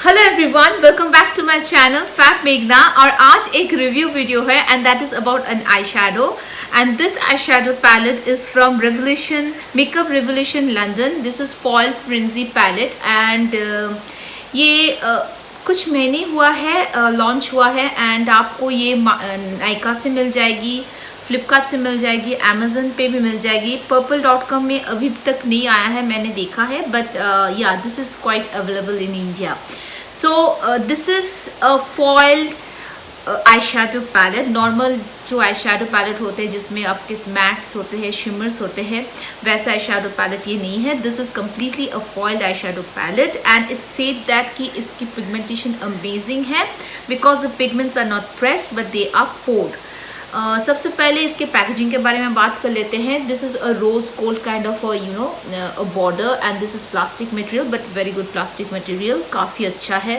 Hello everyone, welcome back to my channel fab मेघना। और आज एक रिव्यू वीडियो है and that is about an eye shadow and this eye shadow palette is from revolution makeup revolution London. This is foil frenzy palette and ये कुछ महीने हुआ है लॉन्च हुआ है एंड आपको ये नायका से मिल जाएगी, फ्लिपकार्ट से मिल जाएगी, अमेजन पे भी मिल जाएगी। purple.com में अभी तक नहीं आया है, मैंने देखा है, but yeah this is quite available in India. So this is a foil eye shadow palette. Normal जो आई शेडो पैलेट होते हैं जिसमें आपके मैट्स होते हैं, शिमर्स होते हैं, वैसा आई शेडो पैलेट ये नहीं है। This is completely a foiled eye shadow palette and it's said that कि इसकी पिगमेंटेशन अमेजिंग है because the pigments are not pressed but they are poured. सबसे पहले इसके पैकेजिंग के बारे में बात कर लेते हैं। This is a rose gold kind of a border and this is plastic material but very good plastic material, काफ़ी अच्छा है।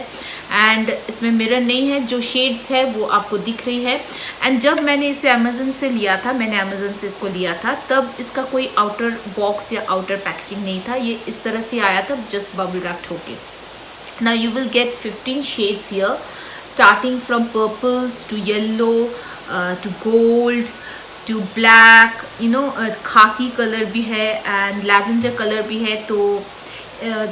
एंड इसमें मिरर नहीं है, जो शेड्स है वो आपको दिख रही है। एंड जब मैंने इसे अमेजन से लिया था, मैंने अमेजन से इसको लिया था, तब इसका कोई आउटर बॉक्स या आउटर पैकेजिंग नहीं था। ये इस तरह से आया था, जस्ट बबल रैप्ड होके। Now you will get 15 shades here, starting from purples to yellow to gold to black, खाकी कलर भी है एंड लैवेंडर कलर भी है। तो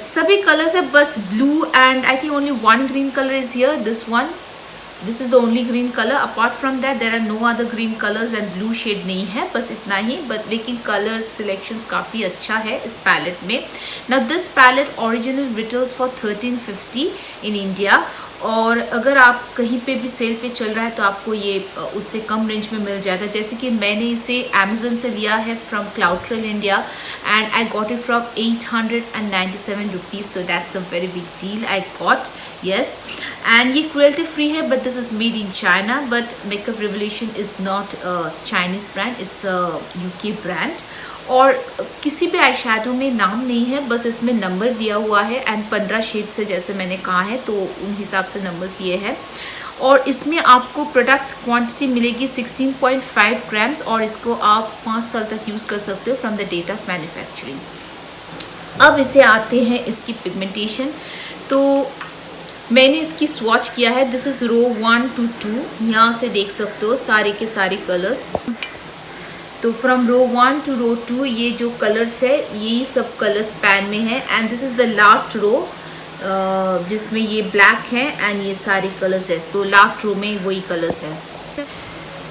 सभी कलर्स है, बस blue and I think only one green colour is here, this is the only green colour. Apart from that there are no other green colours and blue shade नहीं है, बस इतना ही। बट लेकिन कलर सिलेक्शंस काफ़ी अच्छा है इस पैलेट में। Now this palette original retails for 1350 in India, और अगर आप कहीं पे भी सेल पे चल रहा है तो आपको ये उससे कम रेंज में मिल जाएगा। जैसे कि मैंने इसे अमेजन से लिया है from cloud trail India and I got it from 897 rupees, so that's a very big deal I got, yes. And ये क्रुएल्टी फ्री है but this is made in China, but makeup revolution is not Chinese brand, it's UK brand. और किसी भी eye shadow में नाम नहीं है, बस इसमें नंबर दिया हुआ है एंड 15 शेड्स है जैसे मैंने कहा है, तो उन हिसाब से नंबर्स दिए हैं। और इसमें आपको प्रोडक्ट क्वांटिटी मिलेगी 16.5 ग्राम्स और इसको आप 5 साल तक यूज़ कर सकते हो from the date of manufacturing. अब इसे आते हैं इसकी पिगमेंटेशन। तो मैंने इसकी स्वॉच किया है, दिस इज़ रो 1 to 2, यहाँ से देख सकते हो सारे के सारे कलर्स। तो फ्रॉम रो 1 to रो 2 ये जो कलर्स है ये सब कलर्स पैन में है and this is the last row जिसमें ये ब्लैक है एंड ये सारे कलर्स है। तो लास्ट रो में वही कलर्स है।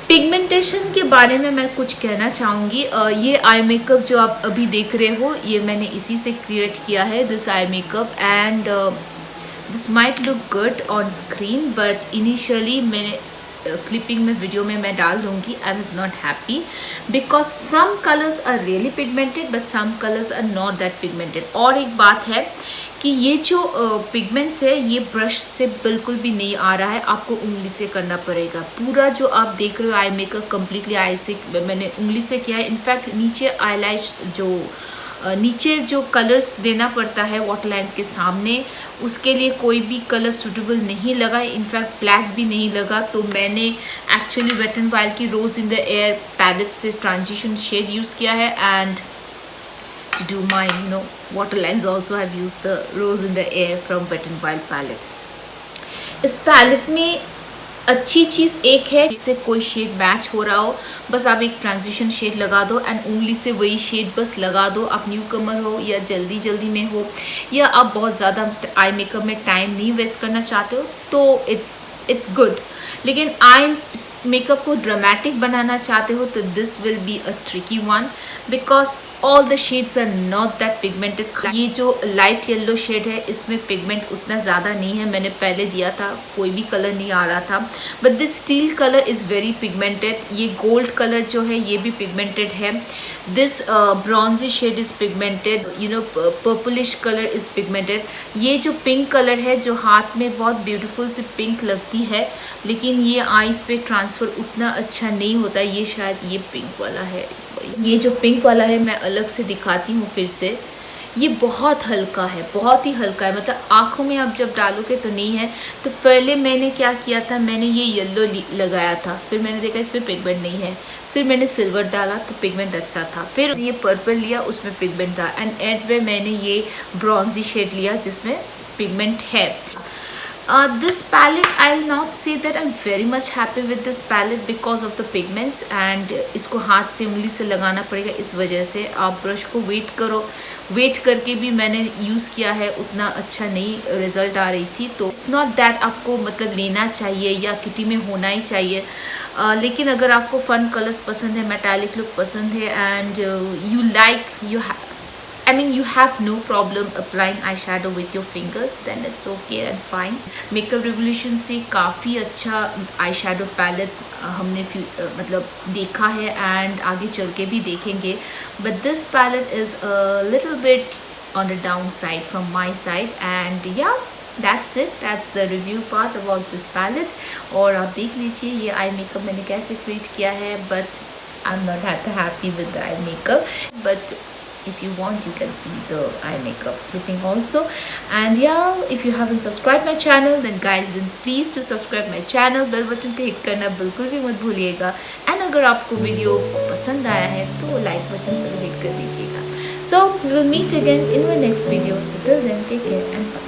पिगमेंटेशन के बारे में मैं कुछ कहना चाहूँगी। ये आई मेकअप जो आप अभी देख रहे हो ये मैंने इसी से क्रिएट किया है, this eye makeup, and this might look good on screen but initially मैंने क्लिपिंग में वीडियो में मैं डाल दूँगी। I was not happy because some colours are really pigmented but some colours are not that pigmented. और एक बात है कि ये जो पिगमेंट्स है ये ब्रश से बिल्कुल भी नहीं आ रहा है, आपको उंगली से करना पड़ेगा। पूरा जो आप देख रहे हो आई मेकअप कम्प्लीटली आई से मैंने उंगली से किया है। इनफैक्ट नीचे आईलैश जो नीचे जो कलर्स देना पड़ता है वाटर लाइन्स के सामने, उसके लिए कोई भी कलर सूटेबल नहीं लगा, इनफैक्ट ब्लैक भी नहीं लगा। तो मैंने एक्चुअली वेट एंड वाइल्ड की रोज़ इन द एयर पैलेट से ट्रांजिशन शेड यूज़ किया है and to do my water lines also have used the rose in the air from Wet n Wild palette। इस पैलेट में अच्छी चीज़ एक है, जिससे कोई शेड मैच हो रहा हो बस आप एक ट्रांजिशन शेड लगा दो एंड उंगली से वही शेड बस लगा दो। आप न्यू कमर हो या जल्दी में हो या आप बहुत ज़्यादा आई मेकअप में टाइम नहीं वेस्ट करना चाहते हो तो इट्स गुड। लेकिन आई मेकअप को ड्रामेटिक बनाना चाहते हो तो this will be a tricky one because all the shades are not that pigmented. ये जो लाइट येलो शेड है इसमें पिगमेंट उतना ज़्यादा नहीं है, मैंने पहले दिया था कोई भी कलर नहीं आ रहा था, but this steel colour is very pigmented. ये गोल्ड कलर जो है ये भी पिगमेंटेड है। This bronzy shade is pigmented, purplish colour is pigmented. ये जो पिंक कलर है जो हाथ में बहुत ब्यूटीफुल सी पिंक लगती है लेकिन ये आईज पे ट्रांसफ़र उतना अच्छा नहीं होता। ये शायद ये पिंक वाला है, ये जो पिंक वाला है मैं अलग से दिखाती हूँ फिर से। ये बहुत हल्का है, बहुत ही हल्का है, मतलब आँखों में आप जब डालोगे तो नहीं है। तो पहले मैंने क्या किया था, मैंने ये येलो लगाया था, फिर मैंने देखा इसमें पिगमेंट नहीं है, फिर मैंने सिल्वर डाला तो पिगमेंट अच्छा था, फिर ये पर्पल लिया उसमें पिगमेंट था एंड एंड में मैंने ये ब्रॉन्जी शेड लिया जिसमें पिगमेंट है। This palette, I'll not say that I'm very much happy with this palette because of the pigments, and इसको हाथ से उंगली से लगाना पड़ेगा, इस वजह से आप ब्रश को वेट करो. वेट करके भी मैंने यूज़ किया है, उतना अच्छा नहीं रिजल्ट आ रही थी. तो इट्स नॉट दैट आपको मतलब लेना चाहिए या किटी में होना ही चाहिए. लेकिन अगर आपको फन कलर्स पसंद है, मेटालिक लुक पसंद है, and you I mean, you have no problem applying eyeshadow with your fingers, then it's okay and fine. Makeup Revolution से काफ़ी अच्छा eyeshadow palettes हमने मतलब देखा है and आगे चल के भी देखेंगे. But this palette is a little bit on the downside from my side, and yeah, that's it. That's the review part about this palette. और आप देख लीजिए ये eye makeup मैंने कैसे create किया है, but I'm not that happy with the eye makeup. But if you want, you can see the eye makeup clipping also. And yeah, if you haven't subscribed my channel, then guys, then please do subscribe my channel. Bell button पे hit करना बिल्कुल भी मत भूलिएगा. And अगर आपको video पसंद आया है तो like button जरूर hit कर दीजिएगा. So we will meet again in my next video. So till then, take care and bye.